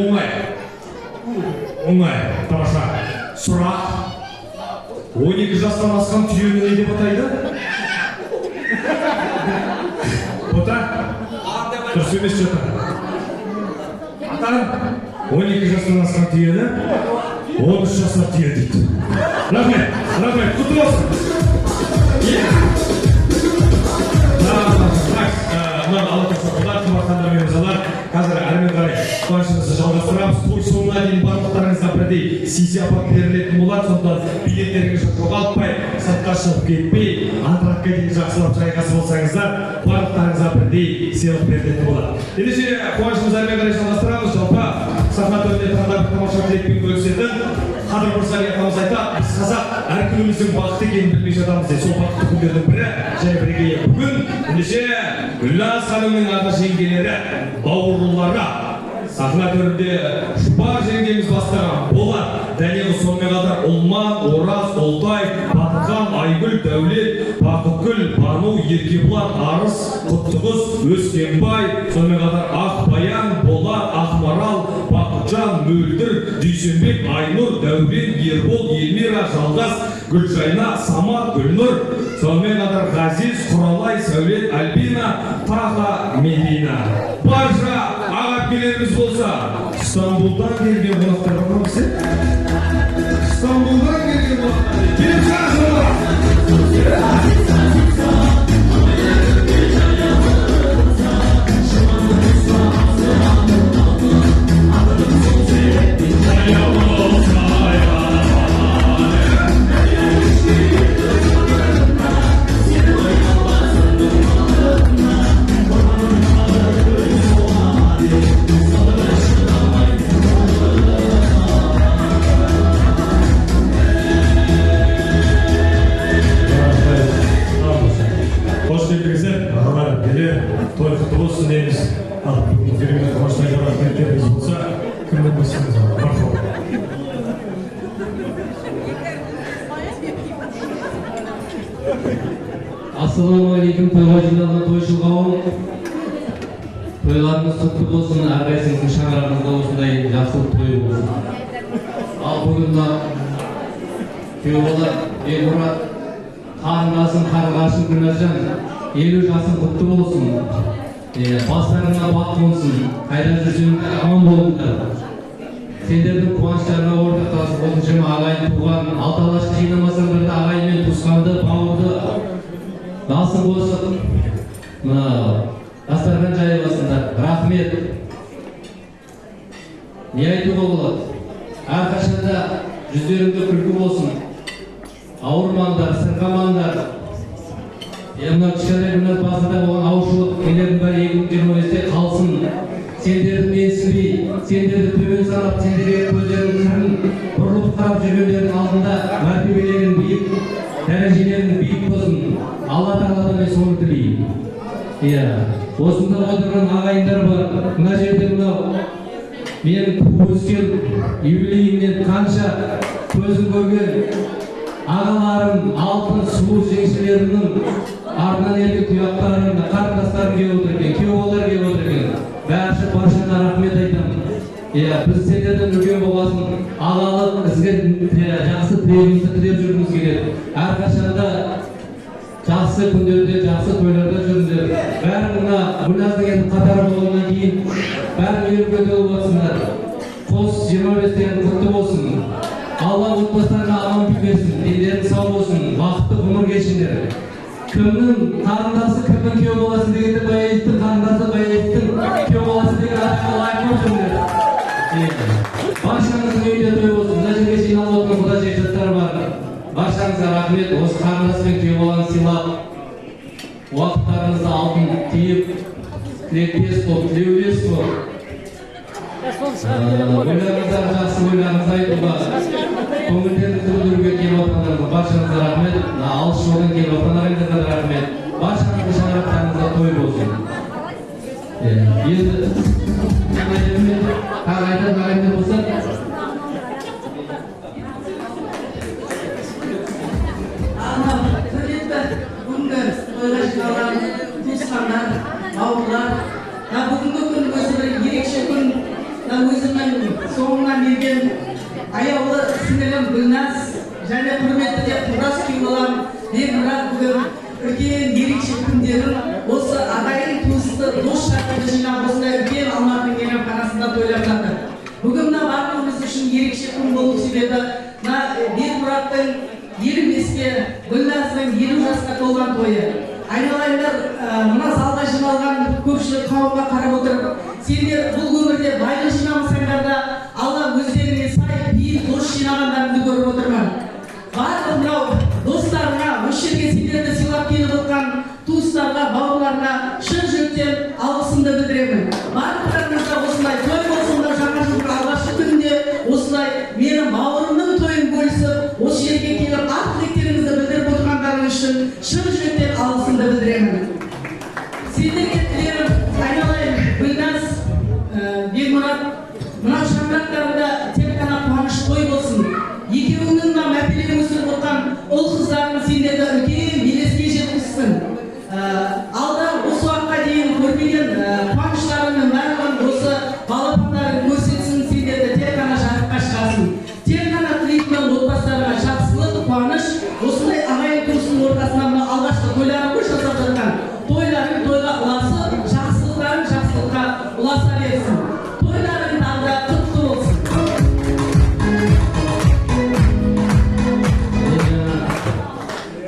оңай. Оңай, тамаша. Сұрақ. 12 жастан асқан түйені не деп атайды? Бота? Дұрыс емес жота. Атан, 12 жастан асқан түйені 13 жасар түйе дейді. Рахмет, құтты болсын. Қазір әрмен қарай қуанышымызды жалғастырамыз. Той соңына дейін барлықтарыңызға бірдей сый-сияпат берілетін болады. Сондықтан билеттеріңізді жоғалтпай, сыртқа шығып кетпей, антракқа дейін жақсылап жайғасып болсаңыздар, барлықтарыңызға бірдей сыйлық берілетін болады. Ендеше қуанышымызды әрмен қарай жалғастырамыз. Жалпы сахна төрінде тағы бір тамаша тілекпен бөлісетін Қадыр Мырзали атамыз айтады, біз қазақ әр күніміздің бақыт екенін білмей жатамыз дейді. Сол бақытты күндердің бірі және бірегейі бүгін ендеше Гүлназ ханымның ата жеңгелері, бауырлары сахна төрінде Шұбар жеңгеміз бастаған Болат, Дәнегі сонымен қатар Ұлман, Ораз, Олтай, Батырхан, Айгүл, Дәулет, Бақытгүл, Бану, Еркебұлан, Арыс, Құттығыз, Өскенбай, сонымен қатар Ақбаян, Болат, Ақмарал, Бақытжан, Мөлдір, Дүйсенбек, Айнұр, Дәурен, Ербол, Елмира, Жалғас, Гүлжайна, Самат, Гүлнұр, сонымен қатар Ғазиз, Құралай, Сәулет, Альбина, Таха, Медина. Барша ағапкелеріміз болса, Стамбулдан келген қонақтарға қонақсы? Стамбулдан келген қонақтарға келіп жақсылар! Той құтты болсын дейміз. Ал бүгін керемет қуаныштай рахметтеріңіз болса, кімнің басыңыз бар? Мархабат. Ассалаумағалейкум, тойға жиналған тойшыл қауым. Тойларыңыз құтты болсын, әрқайсыңыздың шаңырағыңызда осындай жақсылық тойы болсын. Ал бүгін күйеубалар Бекмұрат, қарындасым Қарлығашым Гүлназжан 50 жасың құтты болсын. Бастарыңа бақ болсын. Қайда жүрсеңдер аман болыңдар. Сендердің қуаныштарына ортақтасып осыншама ағайын туған, алты алашты жинамасаңдар да ағайынмен туысқанды, бауырды насып болсын. Дастархан жайыласыңдар. Рахмет. Не айтуға болады? Әрқашанда жүздеріңде күлкі болсын. Ауырмаңдар, сырқамаңдар. Мына кішкентай Гүлназ басында болған аушылық келердің бәрі 2025-те қалсын. Сендерді менсінбей, сендерді төмен санап, сендерге көздерінің қырын бұрылып қарап жүргендердің алдында мәртебелерің биік, дәрежелерің биік болсын. Алла тағаладан мен соны тілеймін. Осында отырған ағайындар бар. Мына жерде мынау мен өскен юбилейімнен қанша көзім көрген ағаларым, алтын сұлу жеңшелерімнің артынан ерген тұяқтарым, қарындастарым келіп отыр екен, күйеубалар келіп отыр екен. Бәрі баршаңа рахмет айтамын. Біз сендерден үлкен болғасын, ағалық ізгі жақсы тілегімізді тілеп жүргіміз келеді. Әрқашанда жақсы күндерде, жақсы тойларда жүріңдер. Бәрі мына Гүлназдың енді қатары болғаннан кейін бәрі үйренген болып отырсыңдар. Қос 25-тен құтты болсын. Алла отбасыларына аман берсін, дендерің сау болсын, бақытты ғұмыр кешіңдер. Кімнің қарындасы, кімнің күйеу боласы дегенде Баязиттің қарындасы, Баязиттің күйеу боласы деген атқа лайық болсыңдар. Баршаңыздың үйінде той болсын. Мына жерге жиналып отырған құда жекжаттар бар. Баршаңызға рахмет. Осы қарындас пен күйеу баланы сыйлап, уақыттарыңызды алтын тиіп, тілектес болып, тілеулес болып, ойларыңыздар жақсы ойларыңызды айтуға, көңілдеріңізді білдіруге келіп отырғандарыңызға баршаңызға рахмет. Алыс жолдан келіп отырған ағайындарға да рахмет. Баршаңыздың шаңырақтарыңызға той болсын. Енді тағы айтатын ағайындар болса, бүгінгі тойға жиналған туысқандар, бауырлар, бүгінгі күн өзі бір ерекше күн. өзімнің соңымнан ерген аяулы сіңілім Гүлназ және құрметті де құрдас күйеуім Бекмұрат бүгін үлкен ерекше күндерін осы ағайын туысты дос шақырды жинап осындай үлкен Алматының мейрамханасында тойлап жатыр. Бүгін мына барлығымыз үшін ерекше күн болу себебі Бекмұраттың 25-ке, Гүлназдың 50 жасқа толған тойы. Айналайындар, мына залға жиналған көпшілік қауымға қарап отырып, сендер бұл өмірде байлық жинамасаңдар да Алла өздеріне сай биік дос жинағандарыңды көріп отырмын. Барлық мынау достарына, осы жерге сендерді сыйлап келіп отқан туыстарға, бауырларына шын жүректен алғысымды білдіремін. Барлықтарыңызда осындай той болсын да жаңа жылдың алғашқы күнінде осылай менің бауырымның тойын бөлісіп, осы жерге келіп ақ тілектеріңізді білдіріп отырғандарыңыз үшін шын жүректен алғысымды білдіремін. Сендерге тілерім айналайын Гүлназ, Бекмұрат, мынау шаңырақтарында тек қана қуаныш той болсын. Екеуіңнің мәпелеген өсіріп отқан ұл қыздарың сендерді үлкен белеске жеткізсін. Алда осы уақытқа дейін көрмеген қуаныштарыңның барлығын осы балапандарың көрсетсін, сендерді тек қана жарыққа шығасын. Тек қана тілейтін отбасыларына жақсылық, қуаныш, осындай ағайын туыстың ортасында мына алғашқы тойларын жасап жатқан тойларың тойға ұласып, жақсылықтарың жақсылыққа ұласа берсін. Тойларың тағы да құтты болсын.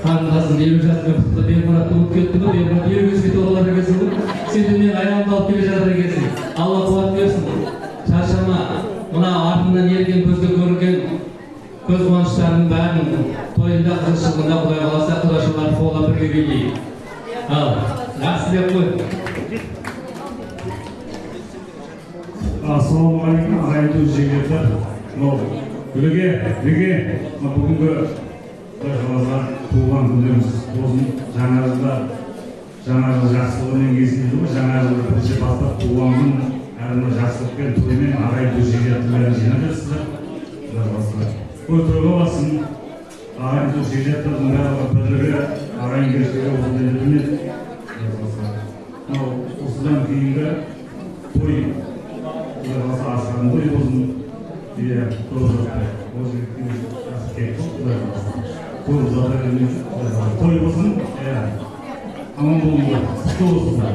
Қарындасым 50 жасқа құтты Бекмұрат туып кетті ғой, Бекмұрат 25-ке толар екенсің ғой. Сен де менің аяғымды алып келе жатыр екенсің. Алла қуат берсін. Шаршама. Мына артынан ерген көзге көрінген көз қуаныштарының бәрін тойында, қызықшылығында Құдай қаласа құдашылар қолдап бірге билейік. Ал, жақсы деп қой. Ассалаумағалейкум, ағайын жеңгелер. Бүге бүгінгі туылған күндеріңіз болсын. Жаңа жыл жақсылығымен кезінде ғой, жаңа жыл бірінші бастап туылған күн әрі жақсылықпен тоймен ағайын жеңгелерді жинап жатсыздар. Тойға бассын, ағайын жеңгелердің бірлігі, ағайын келешегі осындай білмеді. Осыдан кейінгі той асқан той болсын. Той болсын, аман болыңыздар, құтты болсындар.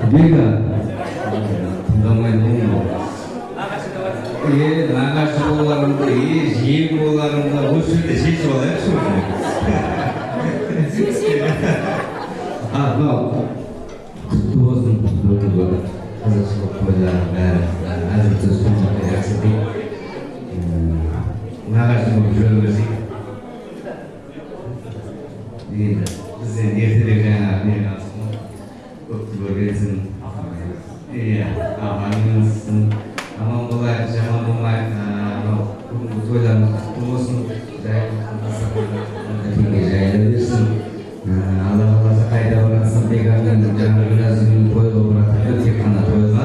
Bega, tunggamai naga solarında, jim olarında bu sürede şey olarak no, kutlu olsun, Қазақстан тойлары бәрі әзірге соңында жақсы нағашы болып жүре берсек. Енді бізден ертерек жаңағы неге алсын, көпті көргенсін, аманыңызсын, аман болайық, жаман болмайық, бүгінгі тойларымыз құтты болсын, жайлы берсін. Алла қаласа қайда барасың, Бекаңның жаңағы Гүлназдың тойға баратыр, тек қана тойға,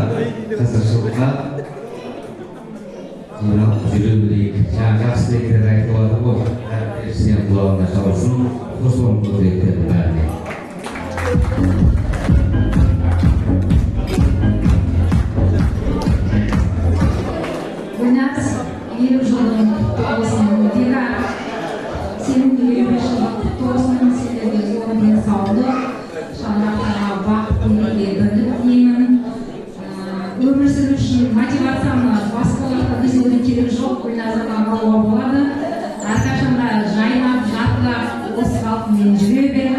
қызықшылыққа жүре білейік. Жаңағы жақсы тілектер айтып отыр ғой, әрбір сенің құлағыңа шалсын, қосылған тілектердің бәріне. Гүлназ, 50 жылдың құтты болсын. Бека, сенің 25 жылдың құтты болсын. Сендерге зор денсаулық, шаңырақтарға бақ, береке, бірлік тілеймін. Өмір сүру үшін мотивацияны басқалықта көтерудің керегі жоқ. Гүлназға қалуға болады. Әрқашанда жайнап, жатылап, осы қалпымен жүре бер.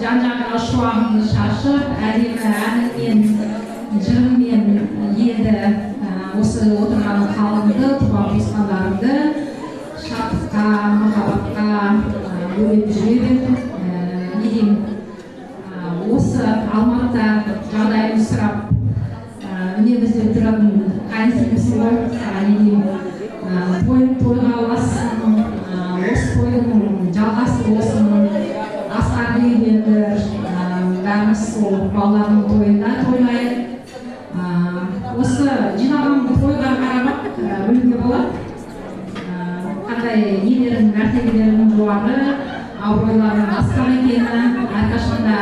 Жан-жағына шуағыңды шашып, әдемі әніңмен, жырыңмен елді, осы отырған халқыңды, туған-туысқандарыңды шаттыққа, махаббатқа бөлеп жүре бер. Не деймін, осы Алматыда жағдайын сұрап, үнемізде тұратын қайынсіңлісі ғой, не деймін, тойға ұлассын, осы тойдың жалғасы болсын, асқар үйлендір, бәріміз сол балалардың тойында тойлайын. Осы жинаған тойға қарап білуге болады. Қандай нелердің мәртебелерінің жоғары, абыройларының асқақ екені әрқашанда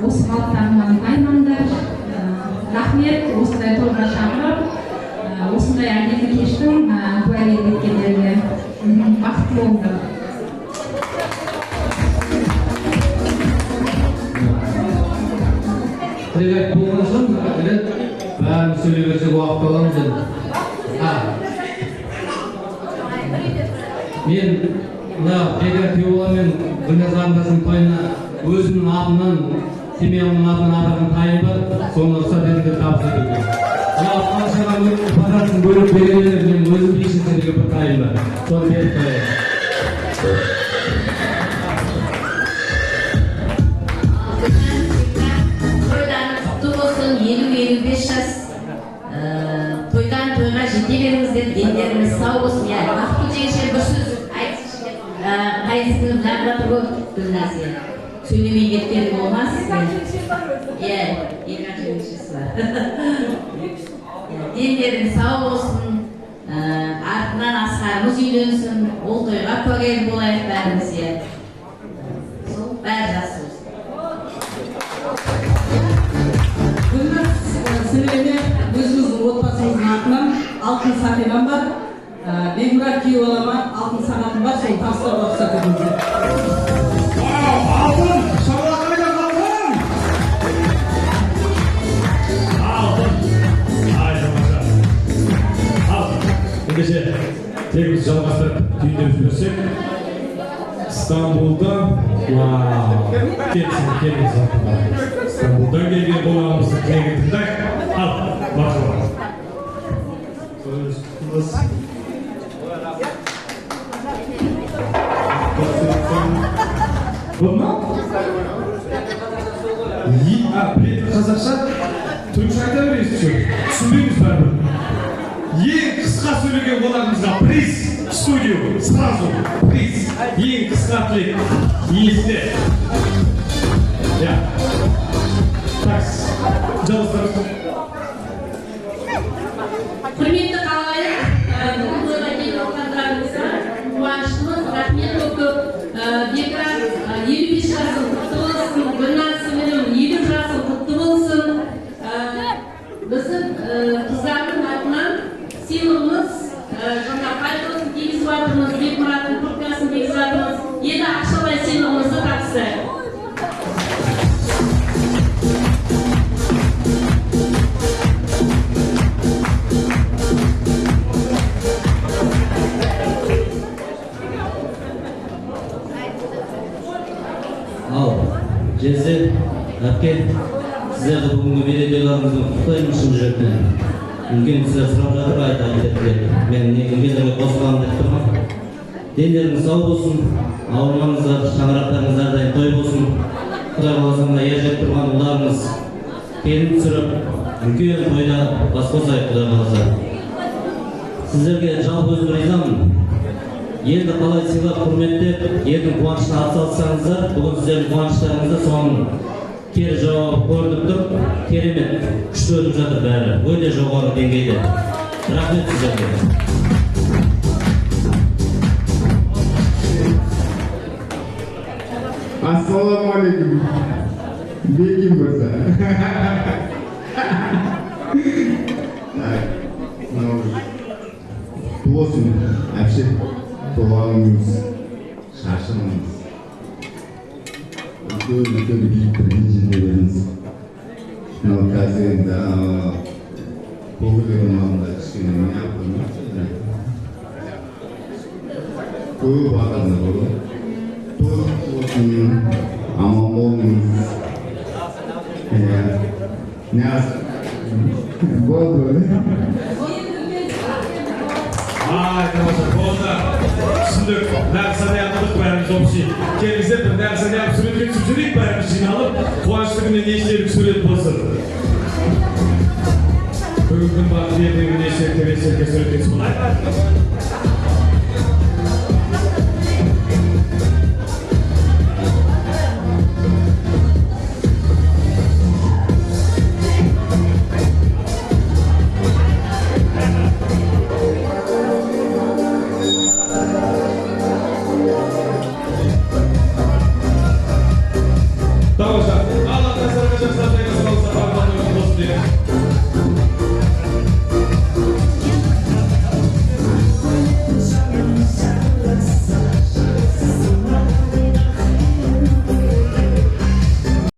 осы халықтардың мойындаймаңдар. Рахмет, осындай тойға шақырып, осындай әдемі кештің куәгерлік еткендеріне бақытты болыңдар. Тілек болған соң, бәрін сөйлей берсек уақыт аламыз енді. Мен мына Бекар Күйеубала мен Гүлназ қарындасының тойына өзімнің атымнан, семьямның атынан атаған тайым бар, соны рұқсат етіңдер табыс етуге. Қаншаға подаркасын бөліп бергенде мен өзім лично сендерге бір тайым бар. Соны беріп қояйын. Toylarınız 50-55 жас. Тойдан тойға жете беріңіздер, дендеріңіз сау болсын. Бақытты жеңешем бір сөз айтсыншы. Қайсыңыз нағыратыр ғой Гүлназия. Сөйлемей кеткені болмас. Екінші жеңешесі бар. Дендеріңіз сау болсын. Артынан асқарымыз үйленсін. Ол тойға куәгер болайық бәріміз. Сол бәрі жақсы болсын. Сіздерге өзіңіздің отбасыңыздың атынан алтын сақинам бар. Бекмұрат Күйеубалама алтын сағатым бар, соны табыстауға рұқсат етіңіздер. Алтын! Шаңырақ қайда алтын! Алтын! Ай, тамаша. Алтын. Ендеше, тегіміз жалғастырып түйіндеп жіберсек. Стамбулдан, келіңіз алтынға. Стамбулдан келген болғанымызды тілеген тыңдайық. Ал, мархабат. Бұл ма? Білетін қазақша, түркше айта бересіз що? Түсінбейміз бәрібір. Ең қысқа сөйлеген қонағымызға приз, студию, сразу приз. Ең қысқа тілек. Есте. Так, жалғастырып. Құрметті қалайық, бүгін тойға келіп отырғандарыңызға қуаныштымыз, рахмет көп. Бекар 55 жасың құтты болсын, Гүлназ сіңілім 50 жасың құтты болсын. Біздің қыздардың атынан сыйлығымыз, жаңа пальтосын кигізіп жатырмыз, Бекмұраттың курткасын кигізіп жатырмыз. Енді ақшалай сыйлығымызды табыстайық. Жезде, әпке, сіздерді бүгінгі мерейтойларыңызбен құттықтаймын шын жүректен. Үлкен кісілер сұрап жатыр айта кететіндер. Мен негізге қосыламын деп тұрмын. Дендеріңіз сау болсын, ауырмаңыздар, шаңырақтарыңыз әрдайым той болсын. Құдай қаласа ержеп тұрған ұлдарыңыз келін түсіріп, үлкен тойда бас қосайық Құдай қаласа. Сіздерге жалпы өзім ризамын. Елді қалай сыйлап құрметтеп, елдің қуанышына атсалыссаңыздар, бүгін сіздердің қуаныштарыңызды соның кері жауап көрдік тұр. Керемет, күшті өтіп жатыр бәрі. Өте жоғары деңгейде. Рахмет сіздерге. Ассалаумағалейкум. Бекем болса. Болсын, әпше. Туғаныңыз, шашыңыз, үлкен биіктермен жинделеріңіз. Мынау қазір енді көңілдерім алдында кішкене не yaptыңыз? Көп адамдар болды. Той болсын, аман болыңыз. Ne болды ғой? Ay, tamam, oldu. Şimdi dersane yaptık bərimiz olsun. Kendimize bir dersane yapıp sürekli tücürük bərimiz alıp Kuvaşlı günü neşleyelim sürekli basın. Bugün gün bazı yerine neşleyelim sürekli basın.